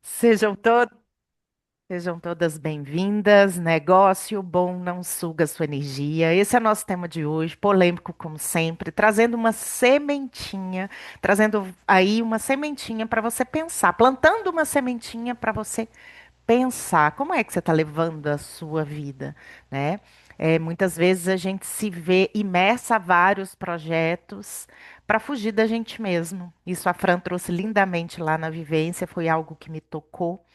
Sejam, to- Sejam todas bem-vindas. Negócio bom não suga sua energia. Esse é o nosso tema de hoje, polêmico como sempre, trazendo uma sementinha, trazendo aí uma sementinha para você pensar, plantando uma sementinha para você pensar como é que você está levando a sua vida, né? Muitas vezes a gente se vê imersa a vários projetos para fugir da gente mesmo. Isso a Fran trouxe lindamente lá na vivência, foi algo que me tocou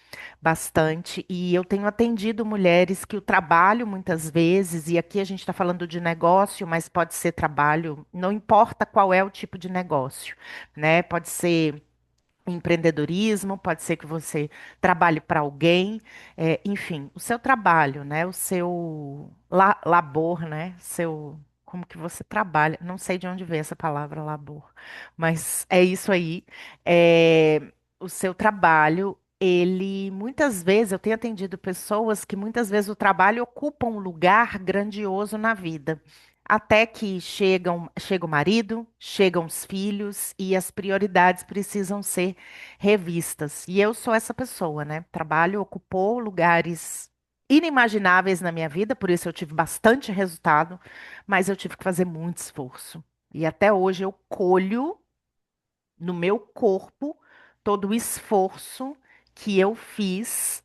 bastante. E eu tenho atendido mulheres que o trabalho, muitas vezes, e aqui a gente está falando de negócio, mas pode ser trabalho, não importa qual é o tipo de negócio, né? Pode ser empreendedorismo, pode ser que você trabalhe para alguém, enfim, o seu trabalho, né? O seu labor, né? Como que você trabalha? Não sei de onde vem essa palavra labor, mas é isso aí. É, o seu trabalho, ele muitas vezes eu tenho atendido pessoas que muitas vezes o trabalho ocupa um lugar grandioso na vida. Até que chega o marido, chegam os filhos e as prioridades precisam ser revistas. E eu sou essa pessoa, né? Trabalho ocupou lugares inimagináveis na minha vida, por isso eu tive bastante resultado, mas eu tive que fazer muito esforço. E até hoje eu colho no meu corpo todo o esforço que eu fiz,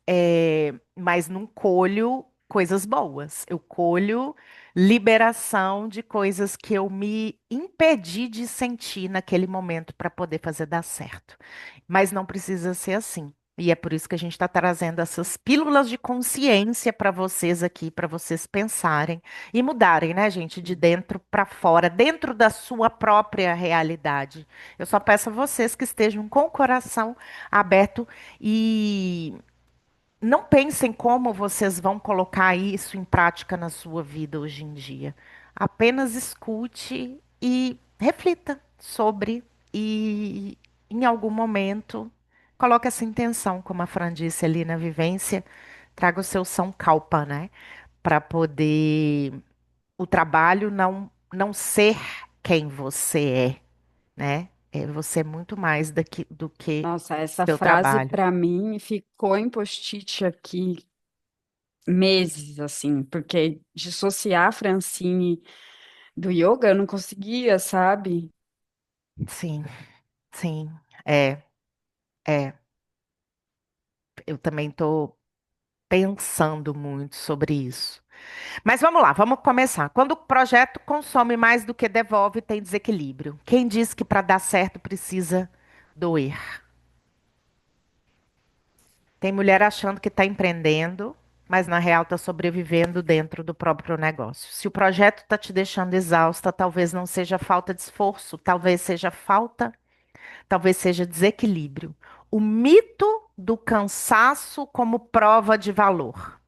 mas não colho coisas boas. Eu colho liberação de coisas que eu me impedi de sentir naquele momento para poder fazer dar certo. Mas não precisa ser assim. E é por isso que a gente está trazendo essas pílulas de consciência para vocês aqui, para vocês pensarem e mudarem, né, gente, de dentro para fora, dentro da sua própria realidade. Eu só peço a vocês que estejam com o coração aberto e não pensem como vocês vão colocar isso em prática na sua vida hoje em dia. Apenas escute e reflita sobre e em algum momento coloque essa intenção, como a Fran disse ali na vivência, traga o seu São Calpa, né? Para poder o trabalho não ser quem você né? Você é muito mais do que Nossa, essa seu frase trabalho. para mim ficou em post-it aqui meses, assim, porque dissociar a Francine do yoga eu não conseguia, sabe? Sim, sim, é, é. Eu também estou pensando muito sobre isso. Mas vamos lá, vamos começar. Quando o projeto consome mais do que devolve, tem desequilíbrio. Quem diz que para dar certo precisa doer? Tem mulher achando que está empreendendo, mas na real está sobrevivendo dentro do próprio negócio. Se o projeto está te deixando exausta, talvez não seja falta de esforço, talvez seja desequilíbrio. O mito do cansaço como prova de valor.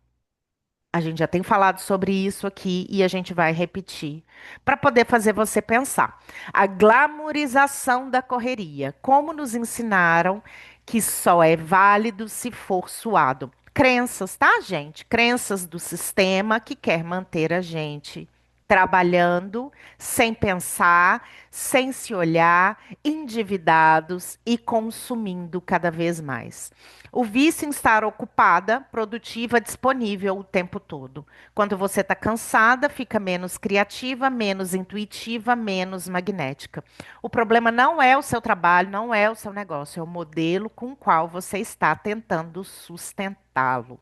A gente já tem falado sobre isso aqui e a gente vai repetir para poder fazer você pensar. A glamorização da correria. Como nos ensinaram que só é válido se for suado. Crenças, tá, gente? Crenças do sistema que quer manter a gente trabalhando sem pensar, sem se olhar, endividados e consumindo cada vez mais. O vício em estar ocupada, produtiva, disponível o tempo todo. Quando você está cansada, fica menos criativa, menos intuitiva, menos magnética. O problema não é o seu trabalho, não é o seu negócio, é o modelo com o qual você está tentando sustentá-lo.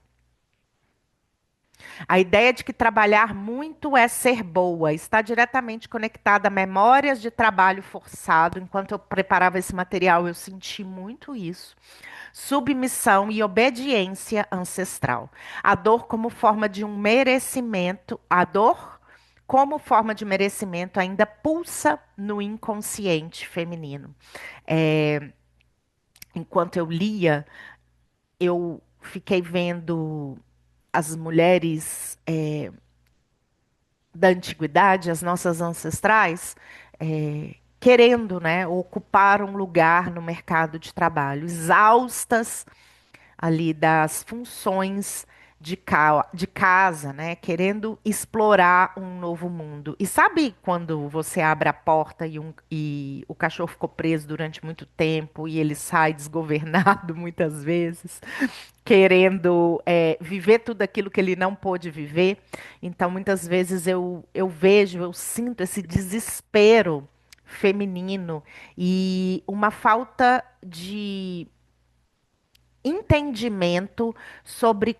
A ideia de que trabalhar muito é ser boa está diretamente conectada a memórias de trabalho forçado. Enquanto eu preparava esse material, eu senti muito isso. Submissão e obediência ancestral. A dor como forma de um merecimento, a dor como forma de merecimento ainda pulsa no inconsciente feminino. É, enquanto eu lia, eu fiquei vendo as mulheres da antiguidade, as nossas ancestrais, querendo, né, ocupar um lugar no mercado de trabalho, exaustas ali das funções de casa, né? Querendo explorar um novo mundo. E sabe quando você abre a porta e o cachorro ficou preso durante muito tempo e ele sai desgovernado muitas vezes, querendo viver tudo aquilo que ele não pôde viver? Então, muitas vezes eu vejo, eu sinto esse desespero feminino e uma falta de entendimento sobre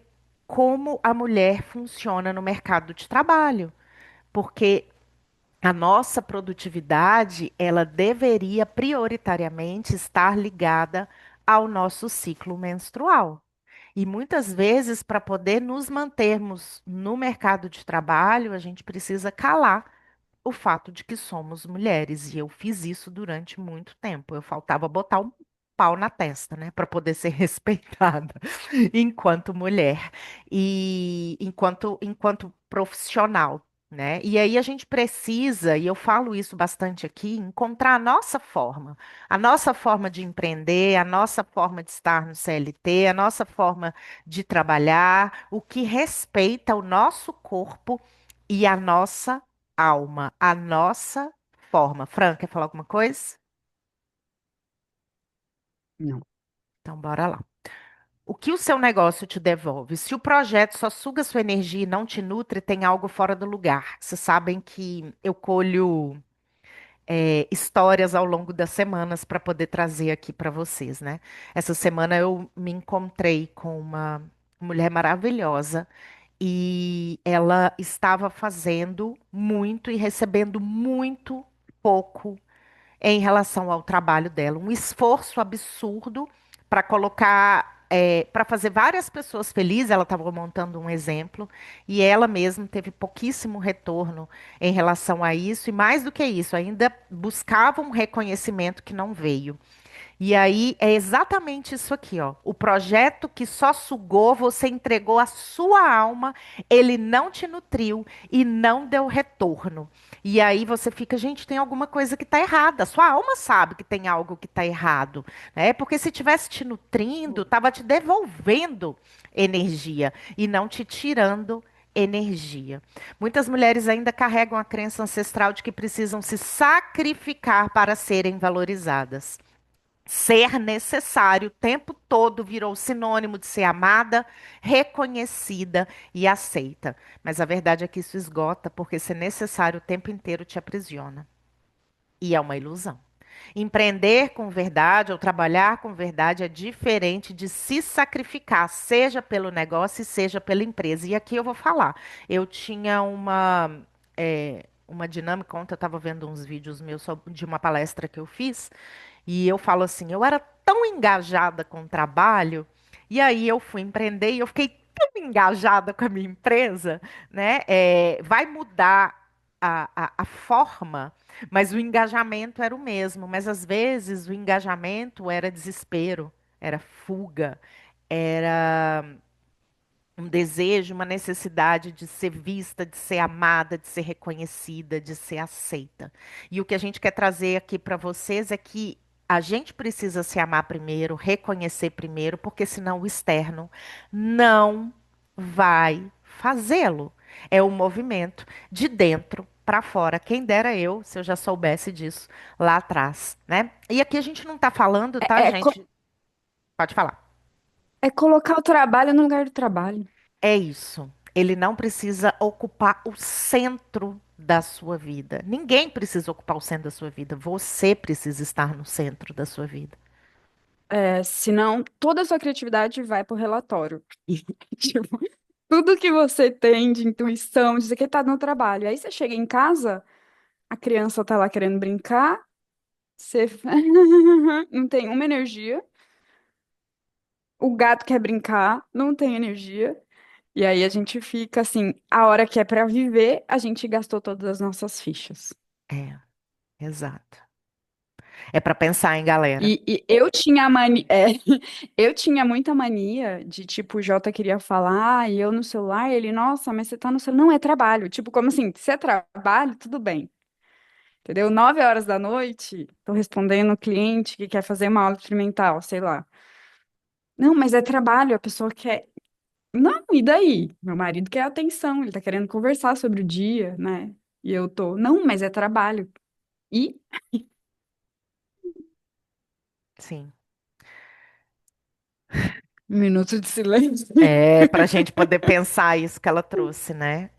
como a mulher funciona no mercado de trabalho, porque a nossa produtividade, ela deveria prioritariamente estar ligada ao nosso ciclo menstrual. E muitas vezes, para poder nos mantermos no mercado de trabalho, a gente precisa calar o fato de que somos mulheres. E eu fiz isso durante muito tempo. Eu faltava botar um pau na testa, né, para poder ser respeitada enquanto mulher e enquanto profissional. Né? E aí a gente precisa, e eu falo isso bastante aqui, encontrar a nossa forma de empreender, a nossa forma de estar no CLT, a nossa forma de trabalhar, o que respeita o nosso corpo e a nossa alma, a nossa forma. Fran, quer falar alguma coisa? Não. Então, bora lá. O que o seu negócio te devolve? Se o projeto só suga sua energia e não te nutre, tem algo fora do lugar. Vocês sabem que eu colho histórias ao longo das semanas para poder trazer aqui para vocês, né? Essa semana eu me encontrei com uma mulher maravilhosa e ela estava fazendo muito e recebendo muito pouco em relação ao trabalho dela. Um esforço absurdo para colocar, para fazer várias pessoas felizes. Ela estava montando um exemplo e ela mesma teve pouquíssimo retorno em relação a isso. E mais do que isso, ainda buscava um reconhecimento que não veio. E aí é exatamente isso aqui, ó. O projeto que só sugou, você entregou a sua alma, ele não te nutriu e não deu retorno. E aí você fica, gente, tem alguma coisa que está errada. Sua alma sabe que tem algo que está errado, né? Porque se tivesse te nutrindo, estava te devolvendo energia e não te tirando energia. Muitas mulheres ainda carregam a crença ancestral de que precisam se sacrificar para serem valorizadas. Ser necessário o tempo todo virou sinônimo de ser amada, reconhecida e aceita. Mas a verdade é que isso esgota, porque ser necessário o tempo inteiro te aprisiona. E é uma ilusão. Empreender com verdade ou trabalhar com verdade é diferente de se sacrificar, seja pelo negócio e seja pela empresa. E aqui eu vou falar. Eu tinha uma dinâmica, ontem eu estava vendo uns vídeos meus de uma palestra que eu fiz. E eu falo assim, eu era tão engajada com o trabalho, e aí eu fui empreender e eu fiquei tão engajada com a minha empresa, né? Vai mudar a forma, mas o engajamento era o mesmo. Mas às vezes o engajamento era desespero, era fuga, era um desejo, uma necessidade de ser vista, de ser amada, de ser reconhecida, de ser aceita. E o que a gente quer trazer aqui para vocês é que a gente precisa se amar primeiro, reconhecer primeiro, porque senão o externo não vai fazê-lo. É o movimento de dentro para fora. Quem dera eu, se eu já soubesse disso lá atrás, né? E aqui a gente não está falando, tá, É, é, co- gente? Pode falar. é colocar o trabalho no lugar do trabalho. É isso. Ele não precisa ocupar o centro da sua vida. Ninguém precisa ocupar o centro da sua vida. Você precisa estar no centro da sua vida. É, senão, toda a sua criatividade vai pro relatório. Tipo, tudo que você tem de intuição, de dizer que tá no trabalho. Aí você chega em casa, a criança tá lá querendo brincar, você não tem uma energia, o gato quer brincar, não tem energia. E aí a gente fica assim, a hora que é pra viver, a gente gastou todas as nossas fichas. É, exato. É para pensar, hein, galera? E eu tinha mania, eu tinha muita mania de tipo, o Jota queria falar e eu no celular, ele, nossa, mas você tá no celular. Não, é trabalho. Tipo, como assim? Se é trabalho, tudo bem. Entendeu? 9 horas da noite, tô respondendo o cliente que quer fazer uma aula experimental, sei lá. Não, mas é trabalho, a pessoa quer. Não, e daí? Meu marido quer atenção, ele tá querendo conversar sobre o dia, né? E eu tô, não, mas é trabalho. E Sim. um minuto de silêncio. É, para a gente poder pensar isso que ela trouxe, né?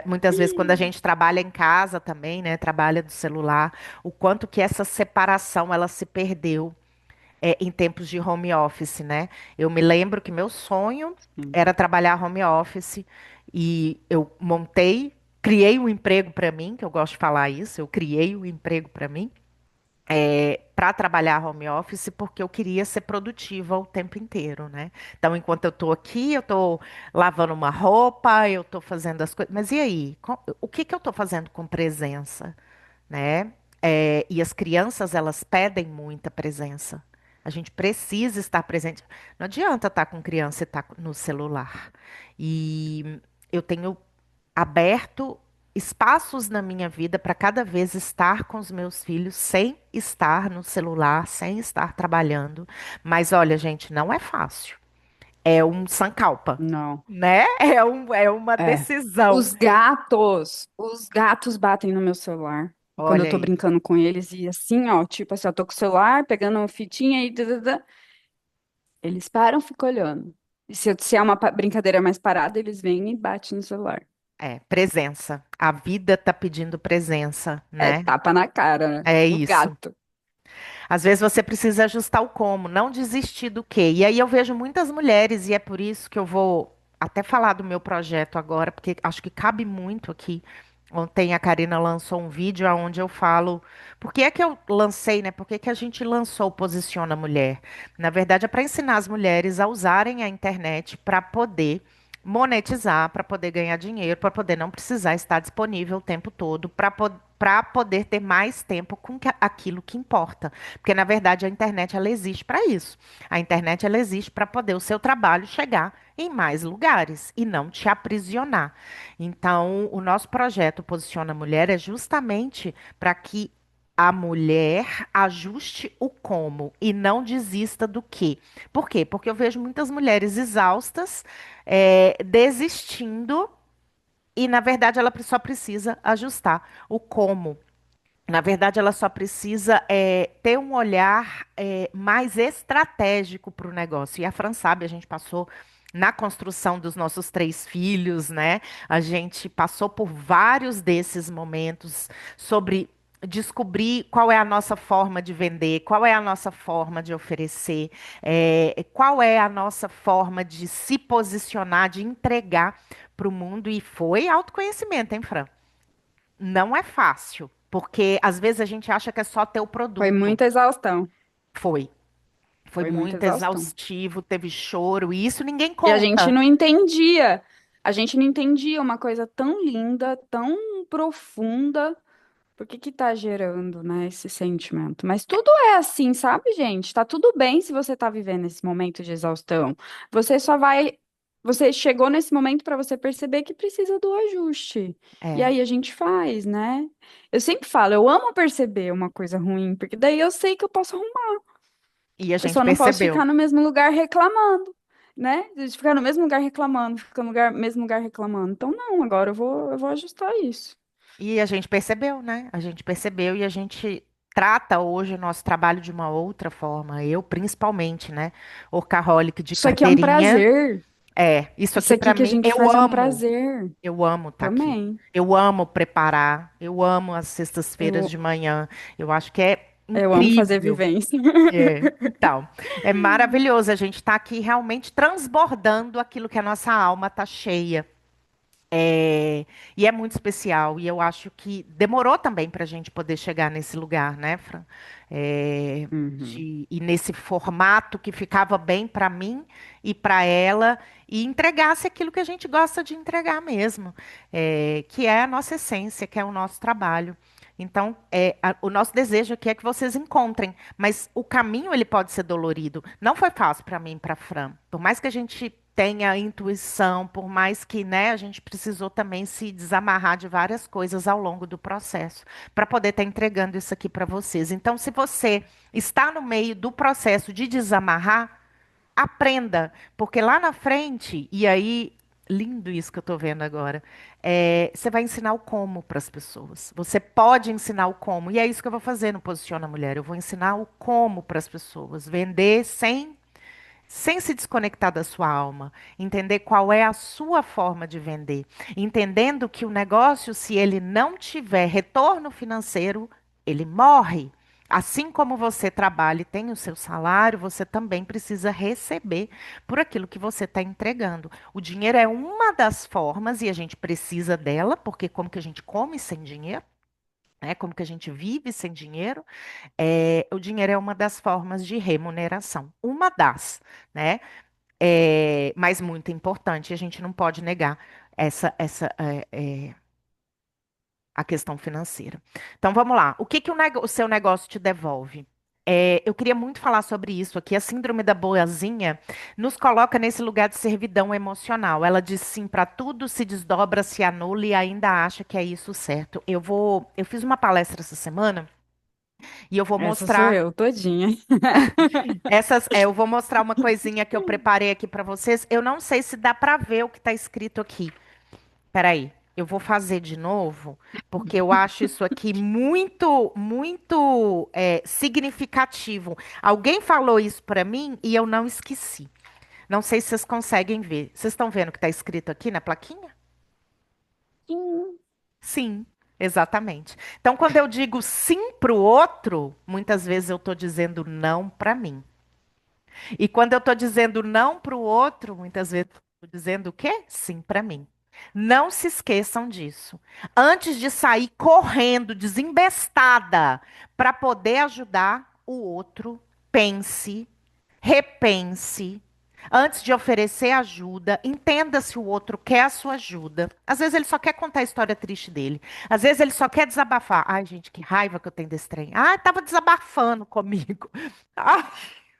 Muitas vezes quando a gente trabalha em casa também, né? Trabalha do celular, o quanto que essa separação ela se perdeu em tempos de home office, né? Eu me lembro que meu sonho Hum. era trabalhar home office e eu criei um emprego para mim, que eu gosto de falar isso, eu criei um emprego para mim para trabalhar home office porque eu queria ser produtiva o tempo inteiro, né? Então, enquanto eu estou aqui, eu estou lavando uma roupa, eu estou fazendo as coisas. Mas e aí? O que que eu estou fazendo com presença, né? E as crianças, elas pedem muita presença. A gente precisa estar presente. Não adianta estar com criança e estar no celular. E eu tenho aberto espaços na minha vida para cada vez estar com os meus filhos sem estar no celular, sem estar trabalhando. Mas olha, gente, não é fácil. É um sankalpa, Não. né? É uma É. decisão. Os gatos batem no meu celular. Quando eu Olha tô aí. brincando com eles, e assim, ó, tipo assim, eu tô com o celular, pegando uma fitinha e eles param, ficam olhando. E se é uma brincadeira mais parada, eles vêm e batem no celular. É, presença. A vida tá pedindo presença, É né? tapa na cara, né? É Do isso. gato. Às vezes você precisa ajustar o como, não desistir do quê. E aí eu vejo muitas mulheres, e é por isso que eu vou até falar do meu projeto agora, porque acho que cabe muito aqui. Ontem a Karina lançou um vídeo onde eu falo por que é que eu lancei, né? Por que que a gente lançou o Posiciona Mulher? Na verdade, é para ensinar as mulheres a usarem a internet para poder monetizar, para poder ganhar dinheiro, para poder não precisar estar disponível o tempo todo, para poder ter mais tempo com aquilo que importa. Porque, na verdade, a internet ela existe para isso. A internet ela existe para poder o seu trabalho chegar em mais lugares e não te aprisionar. Então, o nosso projeto Posiciona a Mulher é justamente para que a mulher ajuste o como e não desista do quê. Por quê? Porque eu vejo muitas mulheres exaustas, desistindo e, na verdade, ela só precisa ajustar o como. Na verdade, ela só precisa ter um olhar mais estratégico para o negócio. E a Fran sabe, a gente passou na construção dos nossos três filhos, né? A gente passou por vários desses momentos sobre descobrir qual é a nossa forma de vender, qual é a nossa forma de oferecer, qual é a nossa forma de se posicionar, de entregar para o mundo. E foi autoconhecimento, hein, Fran? Não é fácil, porque às vezes a gente acha que é só ter o Foi produto. muita exaustão. Foi. Foi Foi muita muito exaustão. exaustivo, teve choro, e isso ninguém E a gente conta. não entendia. A gente não entendia uma coisa tão linda, tão profunda. Por que que tá gerando, né, esse sentimento? Mas tudo é assim, sabe, gente? Tá tudo bem se você tá vivendo esse momento de exaustão. Você só vai. Você chegou nesse momento para você perceber que precisa do ajuste. E É. aí a gente faz, né? Eu sempre falo, eu amo perceber uma coisa ruim, porque daí eu sei que eu posso arrumar. E a Eu gente só não posso percebeu. ficar no mesmo lugar reclamando, né? De ficar no mesmo lugar reclamando, ficar no mesmo lugar reclamando. Então, não, agora eu vou ajustar isso. E a gente percebeu, né? A gente percebeu e a gente trata hoje o nosso trabalho de uma outra forma. Eu, principalmente, né? Workaholic de Isso aqui é um carteirinha. prazer. Isso Isso aqui aqui pra que a mim, gente eu faz é um amo. prazer Eu amo estar aqui. também. Eu amo preparar. Eu amo as sextas-feiras Eu, de manhã. Eu acho que é eu amo fazer incrível. vivência. Então, é maravilhoso a gente estar aqui realmente transbordando aquilo que a nossa alma está cheia. E é muito especial. E eu acho que demorou também para a gente poder chegar nesse lugar, né, Fran? Uhum. E nesse formato que ficava bem para mim e para ela, e entregasse aquilo que a gente gosta de entregar mesmo, que é a nossa essência, que é o nosso trabalho. Então, o nosso desejo aqui é que vocês encontrem, mas o caminho ele pode ser dolorido. Não foi fácil para mim e para Fran. Por mais que a gente tenha intuição, por mais que, né, a gente precisou também se desamarrar de várias coisas ao longo do processo para poder estar entregando isso aqui para vocês. Então, se você está no meio do processo de desamarrar, aprenda, porque lá na frente, e aí, lindo isso que eu tô vendo agora, você vai ensinar o como para as pessoas. Você pode ensinar o como, e é isso que eu vou fazer no Posiciona Mulher. Eu vou ensinar o como para as pessoas, vender sem se desconectar da sua alma, entender qual é a sua forma de vender, entendendo que o negócio, se ele não tiver retorno financeiro, ele morre. Assim como você trabalha e tem o seu salário, você também precisa receber por aquilo que você está entregando. O dinheiro é uma das formas e a gente precisa dela, porque como que a gente come sem dinheiro? Né? Como que a gente vive sem dinheiro? O dinheiro é uma das formas de remuneração, uma das, né? Mas muito importante, a gente não pode negar a questão financeira. Então vamos lá. O que que o seu negócio te devolve? Eu queria muito falar sobre isso aqui. A síndrome da boazinha nos coloca nesse lugar de servidão emocional. Ela diz sim para tudo, se desdobra, se anula e ainda acha que é isso certo. Eu fiz uma palestra essa semana e eu vou Essa sou mostrar eu, todinha. eu vou mostrar uma coisinha que eu preparei aqui para vocês. Eu não sei se dá para ver o que está escrito aqui. Peraí, eu vou fazer de novo, porque eu acho isso aqui muito, muito significativo. Alguém falou isso para mim e eu não esqueci. Não sei se vocês conseguem ver. Vocês estão vendo o que está escrito aqui na plaquinha? Sim. Sim, exatamente. Então, quando eu digo sim para o outro, muitas vezes eu estou dizendo não para mim. E quando eu estou dizendo não para o outro, muitas vezes estou dizendo o quê? Sim para mim. Não se esqueçam disso. Antes de sair correndo, desembestada, para poder ajudar o outro, pense, repense. Antes de oferecer ajuda, entenda se o outro quer a sua ajuda. Às vezes ele só quer contar a história triste dele. Às vezes ele só quer desabafar. Ai, gente, que raiva que eu tenho desse trem. Ah, tava desabafando comigo. Ai,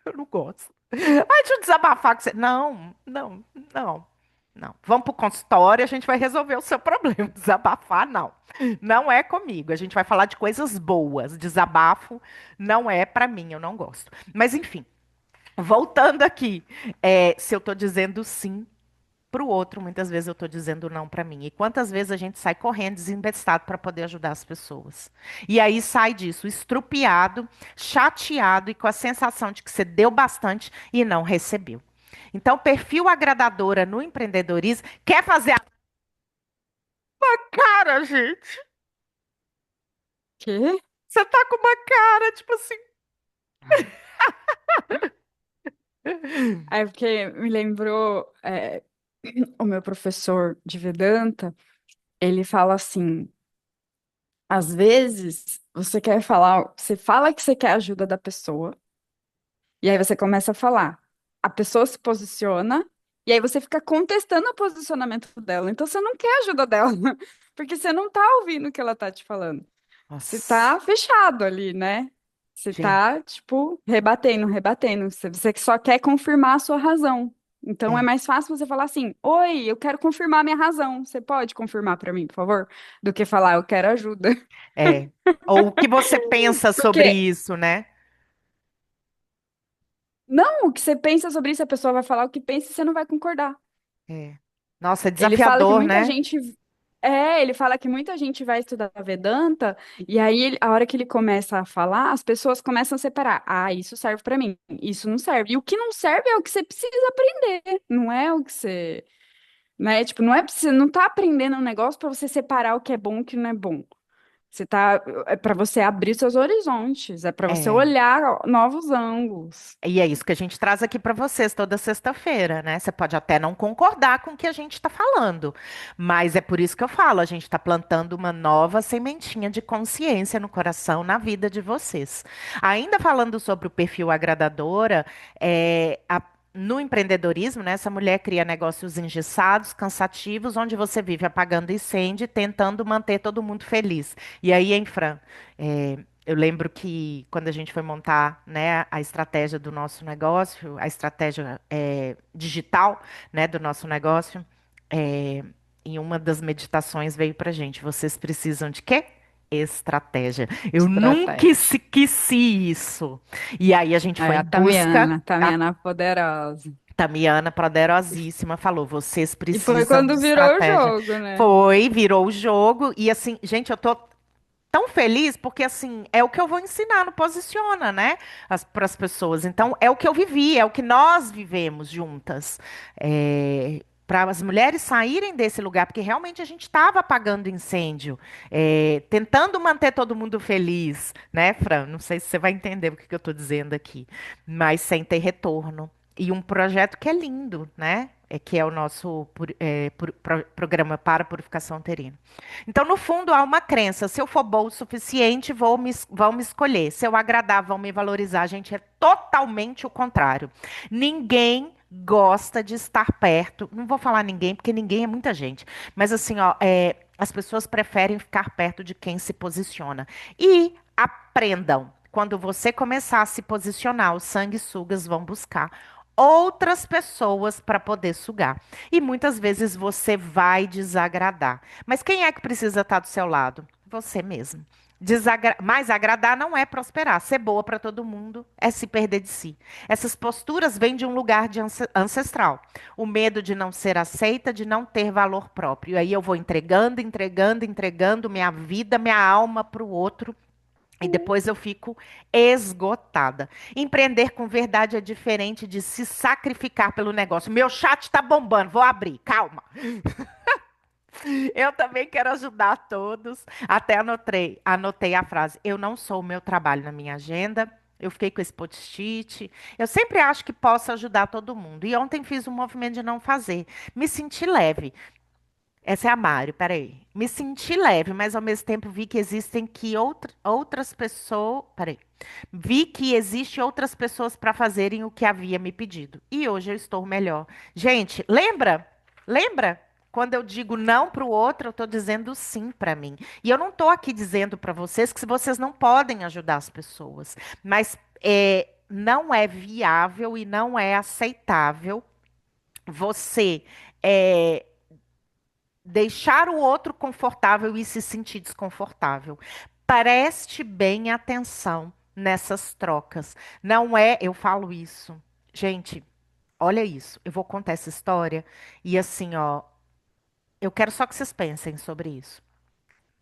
eu não gosto. Ai, deixa eu desabafar com você. Não, não, não, não. Vamos pro consultório, a gente vai resolver o seu problema. Desabafar, não. Não é comigo. A gente vai falar de coisas boas. Desabafo não é pra mim, eu não gosto. Mas enfim, voltando aqui, se eu tô dizendo sim para o outro, muitas vezes eu estou dizendo não para mim. E quantas vezes a gente sai correndo desembestado para poder ajudar as pessoas? E aí sai disso estrupiado, chateado e com a sensação de que você deu bastante e não recebeu. Então, perfil agradadora no empreendedorismo quer fazer a cara, gente. Quê? Você tá com uma cara, tipo assim. É porque me lembrou, o meu professor de Vedanta, ele fala assim, às vezes você quer falar, você fala que você quer a ajuda da pessoa, e aí você começa a falar. A pessoa se posiciona, e aí você fica contestando o posicionamento dela. Então você não quer a ajuda dela, porque você não tá ouvindo o que ela tá te falando. Você Nossa, tá fechado ali, né? Você gente. tá, tipo, rebatendo, rebatendo. Você só quer confirmar a sua razão. Então é É, mais fácil você falar assim: Oi, eu quero confirmar a minha razão. Você pode confirmar pra mim, por favor? Do que falar, eu quero ajuda. é. Ou o que você pensa sobre Porque, isso, né? não, o que você pensa sobre isso, a pessoa vai falar o que pensa e você não vai concordar. É. Nossa, é Ele fala que desafiador, muita né? gente. Ele fala que muita gente vai estudar Vedanta, e aí, a hora que ele começa a falar, as pessoas começam a separar. Ah, isso serve pra mim, isso não serve. E o que não serve é o que você precisa aprender, não é o que você. Né? Tipo, não é, você não tá aprendendo um negócio pra você separar o que é bom e o que não é bom. Você tá. É pra você abrir seus horizontes, é pra você É. olhar novos ângulos. E é isso que a gente traz aqui para vocês toda sexta-feira, né? Você pode até não concordar com o que a gente está falando, mas é por isso que eu falo, a gente está plantando uma nova sementinha de consciência no coração, na vida de vocês. Ainda falando sobre o perfil agradadora, no empreendedorismo, né, essa mulher cria negócios engessados, cansativos, onde você vive apagando incêndio, e tentando manter todo mundo feliz. E aí, hein, Fran? Eu lembro que quando a gente foi montar, né, a estratégia do nosso negócio, a estratégia digital, né, do nosso negócio, é, em uma das meditações veio pra gente, vocês precisam de quê? estratégia. Eu nunca Estratégia. esqueci isso. E aí a gente É, foi em a busca. Tamiana, A Tamiana poderosa. Tamiana, poderosíssima, falou: vocês E foi precisam de quando virou o estratégia. jogo, né? Foi, virou o jogo. E assim, gente, eu tô tão feliz porque assim é o que eu vou ensinar no Posiciona, né? Para as pessoas. Então é o que eu vivi, é o que nós vivemos juntas. Para as mulheres saírem desse lugar, porque realmente a gente estava apagando incêndio, tentando manter todo mundo feliz, né, Fran? Não sei se você vai entender o que que eu estou dizendo aqui, mas sem ter retorno. E um projeto que é lindo, né? Que é o nosso programa para purificação uterina. Então, no fundo, há uma crença: se eu for boa o suficiente, vão me escolher. Se eu agradar, vão me valorizar. Gente, é totalmente o contrário. Ninguém gosta de estar perto. Não vou falar ninguém, porque ninguém é muita gente. Mas assim, ó, as pessoas preferem ficar perto de quem se posiciona. E aprendam. Quando você começar a se posicionar, os sanguessugas vão buscar outras pessoas para poder sugar. E muitas vezes você vai desagradar. Mas quem é que precisa estar do seu lado? Você mesmo. Mas agradar não é prosperar. Ser boa para todo mundo é se perder de si. Essas posturas vêm de um lugar de ancestral. O medo de não ser aceita, de não ter valor próprio. E aí eu vou entregando, entregando, entregando minha vida, minha alma para o outro. E depois eu fico esgotada. Empreender com verdade é diferente de se sacrificar pelo negócio. Meu chat está bombando, vou abrir, calma. Eu também quero ajudar todos. Até anotei a frase: eu não sou o meu trabalho na minha agenda. Eu fiquei com esse post-it. Eu sempre acho que posso ajudar todo mundo. E ontem fiz um movimento de não fazer. Me senti leve. Essa é a Mari, peraí. Me senti leve, mas ao mesmo tempo vi que existem outras pessoas. Peraí. Vi que existe outras pessoas para fazerem o que havia me pedido. E hoje eu estou melhor. Gente, lembra? Lembra? Quando eu digo não para o outro, eu estou dizendo sim para mim. E eu não estou aqui dizendo para vocês que vocês não podem ajudar as pessoas. Mas não é viável e não é aceitável você. é, Deixar o outro confortável e se sentir desconfortável. Preste bem atenção nessas trocas. Não é, eu falo isso. Gente, olha isso. Eu vou contar essa história e assim, ó, eu quero só que vocês pensem sobre isso.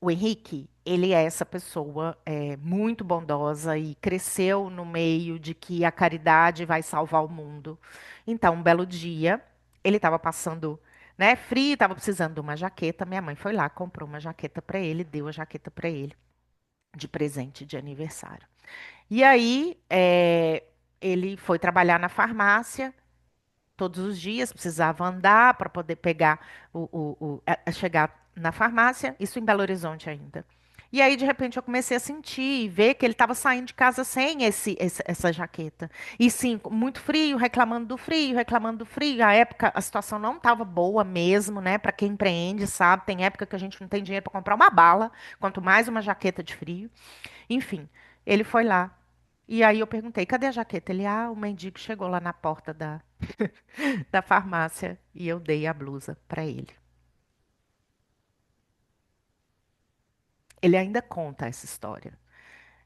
O Henrique, ele é essa pessoa muito bondosa e cresceu no meio de que a caridade vai salvar o mundo. Então, um belo dia, ele estava passando, né, frio, estava precisando de uma jaqueta. Minha mãe foi lá, comprou uma jaqueta para ele, deu a jaqueta para ele de presente de aniversário. E aí, ele foi trabalhar na farmácia todos os dias, precisava andar para poder pegar chegar na farmácia, isso em Belo Horizonte ainda. E aí, de repente, eu comecei a sentir e ver que ele estava saindo de casa sem essa jaqueta. E sim, muito frio, reclamando do frio, reclamando do frio. A época, a situação não estava boa mesmo, né? Para quem empreende, sabe? Tem época que a gente não tem dinheiro para comprar uma bala, quanto mais uma jaqueta de frio. Enfim, ele foi lá. E aí eu perguntei, cadê a jaqueta? Ele, o mendigo chegou lá na porta da farmácia e eu dei a blusa para ele. Ele ainda conta essa história,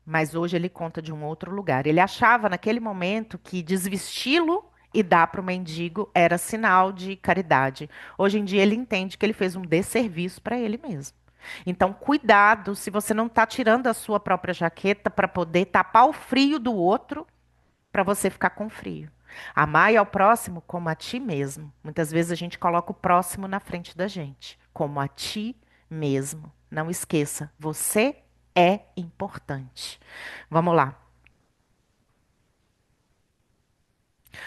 mas hoje ele conta de um outro lugar. Ele achava naquele momento que desvesti-lo e dar para o mendigo era sinal de caridade. Hoje em dia ele entende que ele fez um desserviço para ele mesmo. Então, cuidado se você não está tirando a sua própria jaqueta para poder tapar o frio do outro para você ficar com frio. Amar ao próximo como a ti mesmo. Muitas vezes a gente coloca o próximo na frente da gente, como a ti mesmo. Não esqueça, você é importante. Vamos lá.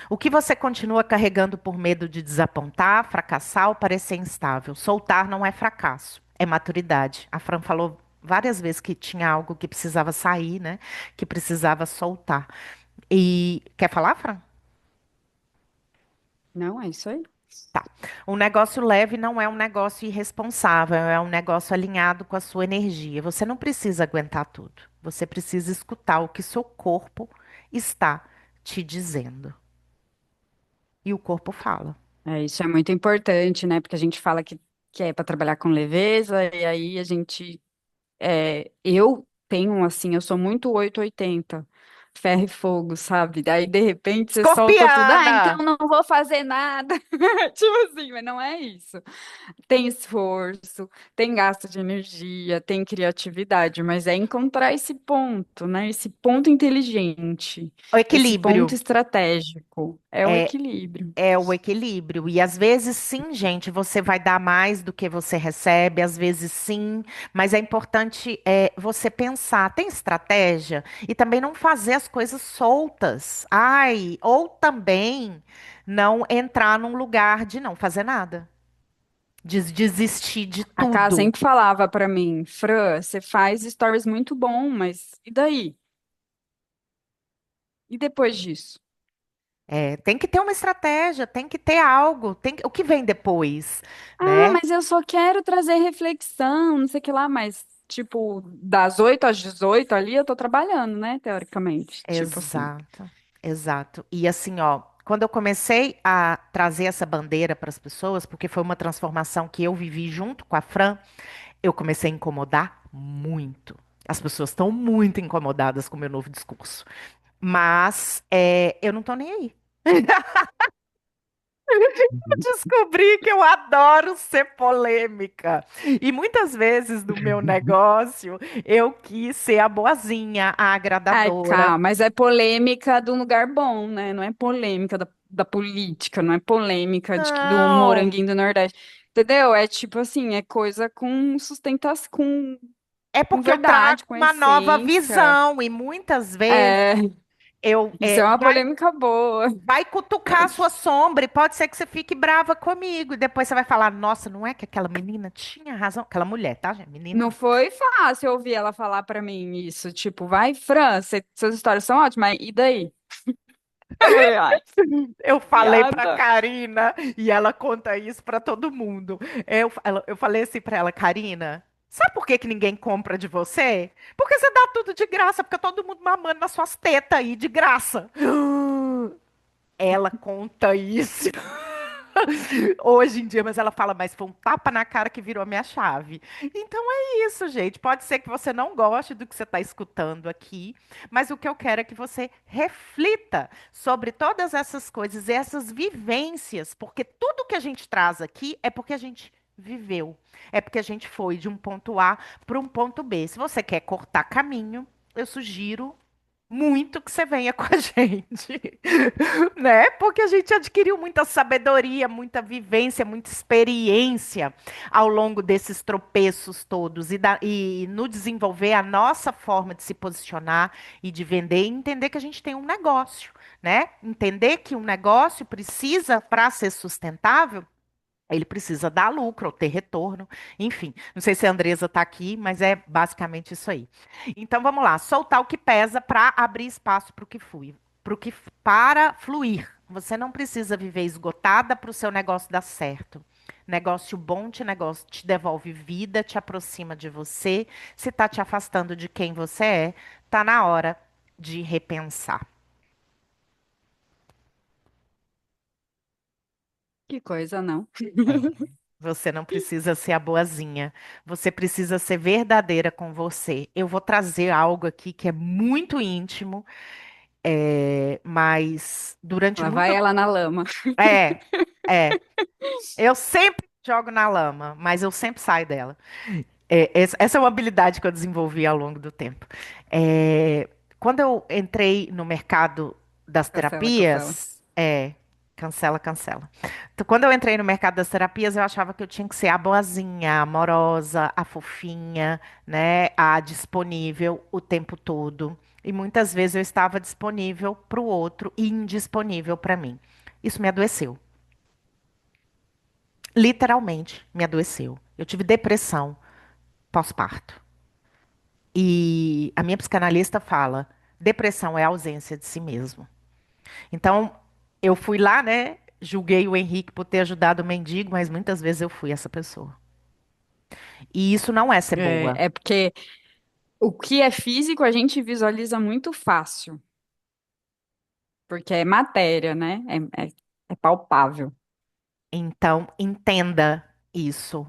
O que você continua carregando por medo de desapontar, fracassar ou parecer instável? Soltar não é fracasso, é maturidade. A Fran falou várias vezes que tinha algo que precisava sair, né? Que precisava soltar. E quer falar, Fran? Não, é isso aí. Tá. Um negócio leve não é um negócio irresponsável, é um negócio alinhado com a sua energia. Você não precisa aguentar tudo. Você precisa escutar o que seu corpo está te dizendo. E o corpo fala. É, isso é muito importante, né? Porque a gente fala que é para trabalhar com leveza, e aí a gente eu tenho, assim, eu sou muito 880 ferro e fogo, sabe? Daí, de repente, você solta tudo, então Escorpiana! não vou fazer nada. Tipo assim, mas não é isso. Tem esforço, tem gasto de energia, tem criatividade, mas é encontrar esse ponto, né? Esse ponto inteligente, O esse ponto equilíbrio. estratégico. É o É, equilíbrio. é o equilíbrio. E às vezes, sim, gente, você vai dar mais do que você recebe, às vezes sim, mas é importante você pensar, tem estratégia? E também não fazer as coisas soltas. Ai, ou também não entrar num lugar de não fazer nada, de desistir de A Ká tudo. sempre falava pra mim, Fran, você faz stories muito bom, mas e daí? E depois disso? É, tem que ter uma estratégia, tem que ter algo, o que vem depois, Ah, né? mas eu só quero trazer reflexão, não sei o que lá, mas, tipo, das 8 às 18 ali eu tô trabalhando, né, teoricamente. Tipo assim. Exato, exato. E assim, ó, quando eu comecei a trazer essa bandeira para as pessoas, porque foi uma transformação que eu vivi junto com a Fran, eu comecei a incomodar muito. As pessoas estão muito incomodadas com o meu novo discurso. Mas eu não tô nem aí. Descobri que eu adoro ser polêmica. E muitas vezes no meu negócio eu quis ser a boazinha, a Ai, agradadora. calma, mas é polêmica de um lugar bom, né? Não é polêmica da política, não é polêmica do Não, moranguinho do Nordeste. Entendeu? É tipo assim, é coisa com sustentação, é com porque eu trago verdade, com uma nova essência. visão e muitas vezes É, eu isso é uma polêmica boa. vai cutucar a sua sombra e pode ser que você fique brava comigo e depois você vai falar, nossa, não é que aquela menina tinha razão, aquela mulher, tá, gente? Menina Não não. foi fácil ouvir ela falar pra mim isso, tipo, vai, Fran, suas histórias são ótimas, e daí? Eu falei, ai, Eu falei pra piada. Karina e ela conta isso pra todo mundo. Eu falei assim pra ela, Karina, sabe por que que ninguém compra de você? Porque você dá tudo de graça, porque todo mundo mamando nas suas tetas aí de graça. Ela conta isso. Hoje em dia, mas ela fala, mas foi um tapa na cara que virou a minha chave. Então é isso, gente. Pode ser que você não goste do que você está escutando aqui, mas o que eu quero é que você reflita sobre todas essas coisas e essas vivências, porque tudo que a gente traz aqui é porque a gente viveu. É porque a gente foi de um ponto A para um ponto B. Se você quer cortar caminho, eu sugiro muito que você venha com a gente, né? Porque a gente adquiriu muita sabedoria, muita vivência, muita experiência ao longo desses tropeços todos e no desenvolver a nossa forma de se posicionar e de vender e entender que a gente tem um negócio, né? Entender que um negócio precisa, para ser sustentável, ele precisa dar lucro ou ter retorno, enfim. Não sei se a Andresa está aqui, mas é basicamente isso aí. Então vamos lá, soltar o que pesa para abrir espaço para o que flui, para fluir. Você não precisa viver esgotada para o seu negócio dar certo. Negócio bom negócio te devolve vida, te aproxima de você. Se está te afastando de quem você é, tá na hora de repensar. Que coisa, não. É. Você não precisa ser a boazinha. Você precisa ser verdadeira com você. Eu vou trazer algo aqui que é muito íntimo, mas durante Lá vai muito. ela na lama. É, é. Eu sempre jogo na lama, mas eu sempre saio dela. Essa é uma habilidade que eu desenvolvi ao longo do tempo. É, quando eu entrei no mercado das Cancela, cancela. terapias, cancela, cancela. Então, quando eu entrei no mercado das terapias, eu achava que eu tinha que ser a boazinha, a amorosa, a fofinha, né, a disponível o tempo todo. E muitas vezes eu estava disponível para o outro e indisponível para mim. Isso me adoeceu. Literalmente me adoeceu. Eu tive depressão pós-parto. E a minha psicanalista fala: depressão é a ausência de si mesmo. Então, eu fui lá, né? Julguei o Henrique por ter ajudado o mendigo, mas muitas vezes eu fui essa pessoa. E isso não é ser boa. É porque o que é físico a gente visualiza muito fácil, porque é matéria, né? É palpável. Então, entenda isso.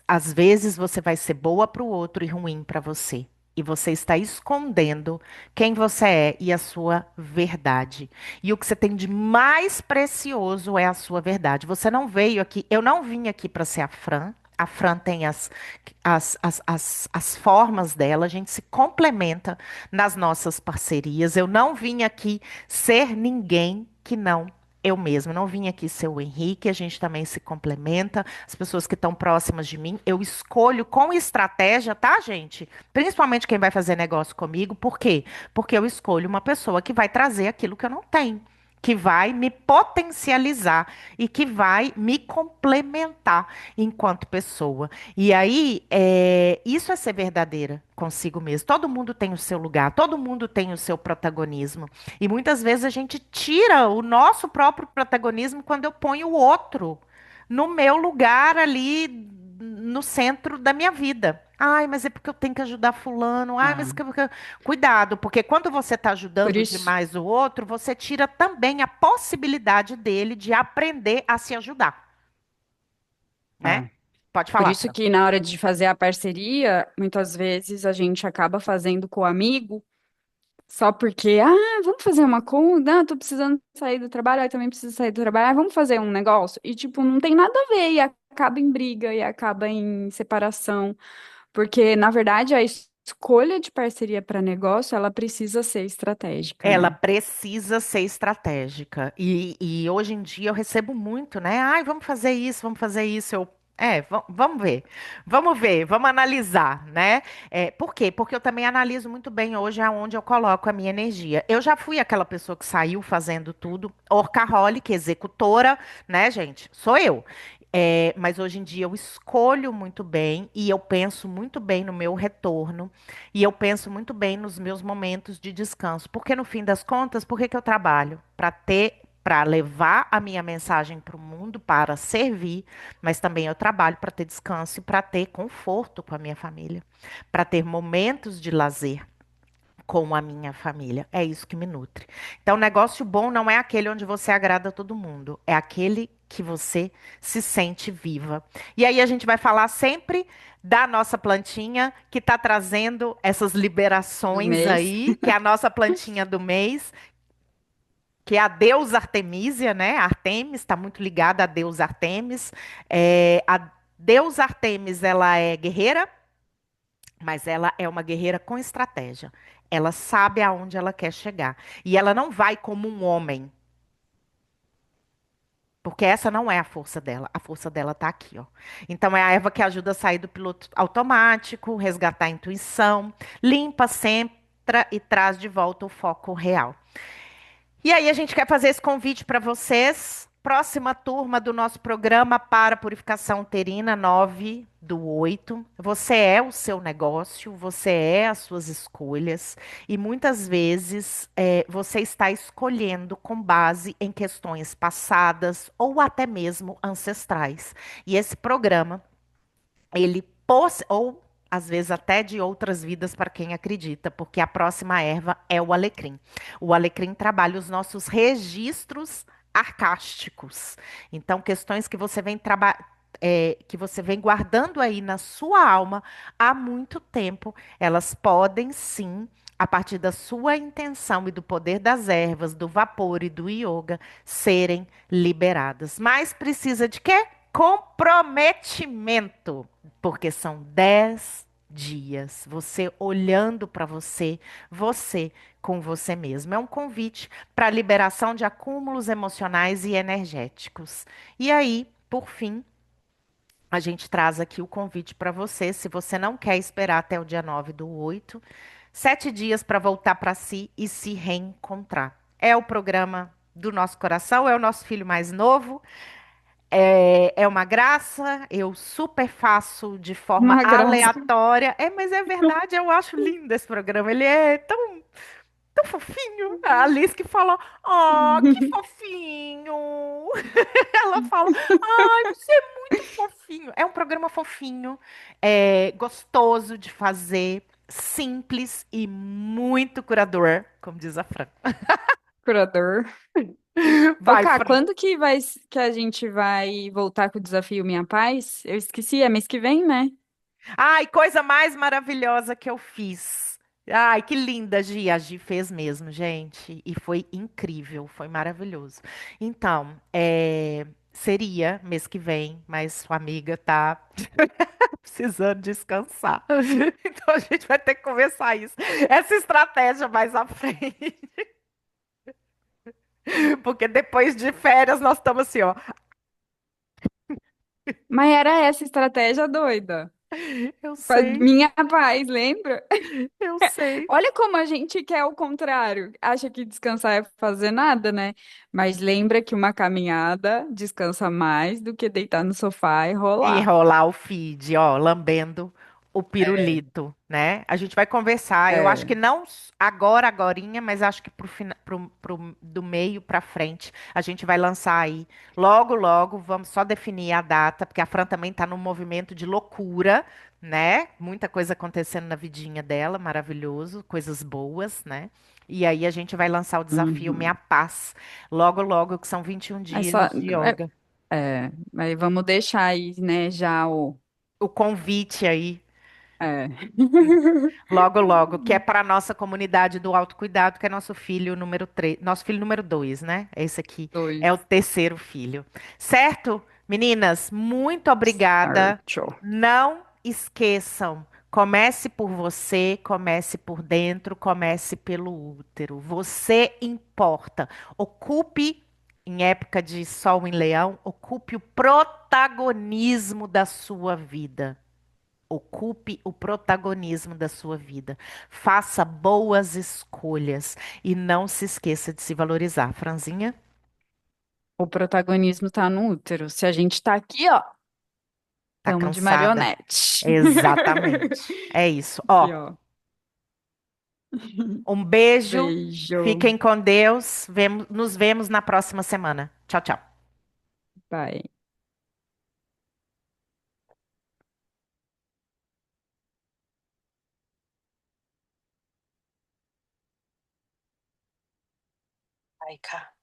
Às vezes você vai ser boa para o outro e ruim para você. E você está escondendo quem você é e a sua verdade. E o que você tem de mais precioso é a sua verdade. Você não veio aqui, eu não vim aqui para ser a Fran. A Fran tem as formas dela, a gente se complementa nas nossas parcerias. Eu não vim aqui ser ninguém que não eu mesma. Não vim aqui ser o Henrique, a gente também se complementa. As pessoas que estão próximas de mim, eu escolho com estratégia, tá, gente? Principalmente quem vai fazer negócio comigo. Por quê? Porque eu escolho uma pessoa que vai trazer aquilo que eu não tenho, que vai me potencializar e que vai me complementar enquanto pessoa. E aí, isso é ser verdadeira consigo mesmo. Todo mundo tem o seu lugar, todo mundo tem o seu protagonismo. E muitas vezes a gente tira o nosso próprio protagonismo quando eu ponho o outro no meu lugar ali no centro da minha vida. Ai, mas é porque eu tenho que ajudar fulano. Ai, mas Ah, cuidado, porque quando você está por ajudando isso, demais o outro, você tira também a possibilidade dele de aprender a se ajudar, né? ah, Pode por falar, isso Fran. que na hora de fazer a parceria, muitas vezes a gente acaba fazendo com o amigo só porque, vamos fazer uma conta, tô precisando sair do trabalho, eu também preciso sair do trabalho, vamos fazer um negócio. E, tipo, não tem nada a ver, e acaba em briga, e acaba em separação. Porque, na verdade, a escolha de parceria para negócio, ela precisa ser estratégica, Ela né? precisa ser estratégica. E hoje em dia eu recebo muito, né? Ai, vamos fazer isso, vamos fazer isso. Vamos ver, vamos ver, vamos analisar, né? Por quê? Porque eu também analiso muito bem hoje aonde eu coloco a minha energia. Eu já fui aquela pessoa que saiu fazendo tudo, workaholic, executora, né, gente? Sou eu. Mas hoje em dia eu escolho muito bem e eu penso muito bem no meu retorno. E eu penso muito bem nos meus momentos de descanso, porque no fim das contas, por que que eu trabalho? Para levar a minha mensagem para o mundo, para servir, mas também eu trabalho para ter descanso e para ter conforto com a minha família, para ter momentos de lazer com a minha família. É isso que me nutre. Então, negócio bom não é aquele onde você agrada todo mundo, é aquele que você se sente viva. E aí a gente vai falar sempre da nossa plantinha que está trazendo essas Do liberações mês. aí, que é a nossa plantinha do mês, que é a deusa Artemísia, né? Artemis está muito ligada a deusa Artemis. A deusa Artemis, ela é guerreira, mas ela é uma guerreira com estratégia. Ela sabe aonde ela quer chegar. E ela não vai como um homem, porque essa não é a força dela. A força dela está aqui, ó. Então é a Eva que ajuda a sair do piloto automático, resgatar a intuição, limpa, centra e traz de volta o foco real. E aí a gente quer fazer esse convite para vocês. Próxima turma do nosso programa para purificação uterina 9/8. Você é o seu negócio, você é as suas escolhas e muitas vezes você está escolhendo com base em questões passadas ou até mesmo ancestrais. E esse programa ou às vezes até de outras vidas para quem acredita, porque a próxima erva é o alecrim. O alecrim trabalha os nossos registros arcásticos. Então, questões que você vem que você vem guardando aí na sua alma há muito tempo, elas podem sim, a partir da sua intenção e do poder das ervas, do vapor e do yoga, serem liberadas. Mas precisa de quê? Comprometimento. Porque são 10 dias. Você olhando para você, você com você mesmo. É um convite para a liberação de acúmulos emocionais e energéticos. E aí, por fim, a gente traz aqui o convite para você, se você não quer esperar até o dia 9/8, 7 dias para voltar para si e se reencontrar. É o programa do nosso coração, é o nosso filho mais novo. É uma graça, eu super faço de forma Uma graça. aleatória. Mas é verdade, eu acho lindo esse programa. Ele é tão fofinho. A Alice que fala, oh, que fofinho. Ela fala, ai, você é muito fofinho. É um programa fofinho, gostoso de fazer, simples e muito curador, como diz a Fran. Curador. Ô, Vai, Cá, Fran. quando que a gente vai voltar com o desafio Minha Paz? Eu esqueci, é mês que vem, né? Ai, coisa mais maravilhosa que eu fiz. Ai, que linda, Gi. A Gi fez mesmo, gente. E foi incrível, foi maravilhoso. Então, seria mês que vem, mas sua amiga tá precisando descansar. Então a gente vai ter que conversar isso. Essa estratégia mais à frente. Porque depois de férias nós estamos assim, ó. Mas era essa estratégia doida. Eu Com a sei, Minha Paz, lembra? eu sei. Olha como a gente quer o contrário. Acha que descansar é fazer nada, né? Mas lembra que uma caminhada descansa mais do que deitar no sofá e E rolar. rolar o feed, ó, lambendo o É. pirulito, né? A gente vai conversar. Eu acho É. que não agora, agorinha, mas acho que do meio pra frente a gente vai lançar aí. Logo, logo, vamos só definir a data, porque a Fran também tá num movimento de loucura, né? Muita coisa acontecendo na vidinha dela, maravilhoso, coisas boas, né? E aí a gente vai lançar o desafio Minha Uhum. Paz. Logo, logo, que são 21 É só, dias de yoga. mas vamos deixar aí, né, já o. O convite aí. É. Logo, logo, que é para a nossa comunidade do autocuidado, que é nosso filho número 3, nosso filho número 2, né? Esse aqui é o Dois. terceiro filho. Certo? Meninas, muito obrigada. Certo. Não esqueçam, comece por você, comece por dentro, comece pelo útero. Você importa. Ocupe, em época de Sol em Leão, ocupe o protagonismo da sua vida. Ocupe o protagonismo da sua vida. Faça boas escolhas e não se esqueça de se valorizar. Franzinha, O protagonismo tá no útero. Se a gente tá aqui, ó, tá tamo de cansada? marionete. Exatamente. É isso. Ó, Aqui, ó. um beijo. Beijo. Fiquem com Deus. Nos vemos na próxima semana. Tchau, tchau. Bye. Ai, cara.